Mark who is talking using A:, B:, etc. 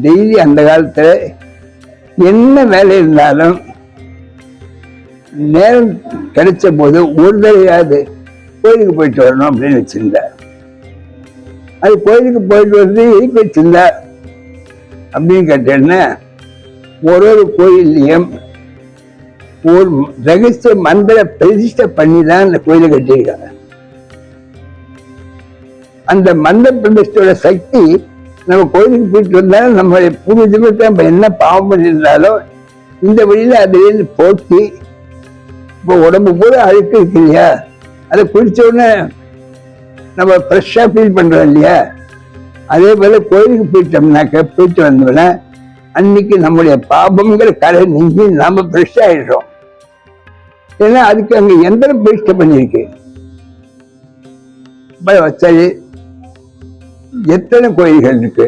A: Daily அந்த காலத்துல என்ன வேலை இருந்தாலும் நேரம் கிடைச்ச போது ஒரு தடவையாவது கோயிலுக்கு போயிட்டு வரணும் அப்படின்னு வச்சிருந்தார். அது கோயிலுக்கு போயிட்டு வந்து எதுக்கு வச்சிருந்தா அப்படின்னு கேட்டேன்னா, ஒரு கோயிலையும் ஒரு ரகசிய மந்திர பிரதிஷ்டை பண்ணி தான் அந்த கோயிலை கட்டியிருக்காங்க. அந்த மந்திர பிரதிஷ்டையோட சக்தி நம்ம கோயிலுக்கு போயிட்டு வந்தாலும் நம்மளுடைய பூர்வ ஜென்மத்தை நம்ம என்ன பாவம் பண்ணியிருந்தாலும் இந்த வழியில அதுலேருந்து போக்கி, இப்போ உடம்பு பூரா அழுக்கு இருக்கு இல்லையா, அதை குடிச்ச உடனே நம்ம ஃப்ரெஷ்ஷா ஃபீல் பண்றோம் இல்லையா, அதே போல கோயிலுக்கு போயிட்டு வந்தோம்னா அன்னைக்கு நம்முடைய பாபங்கிற கரை நீங்கி நாம ஃப்ரெஷ் ஆயிடுறோம். ஏன்னா அதுக்கு அங்க எந்திரம் பிரதிஷ்டை பண்ணியிருக்கு. சரி, எத்தனை கோயில்கள் இருக்கு,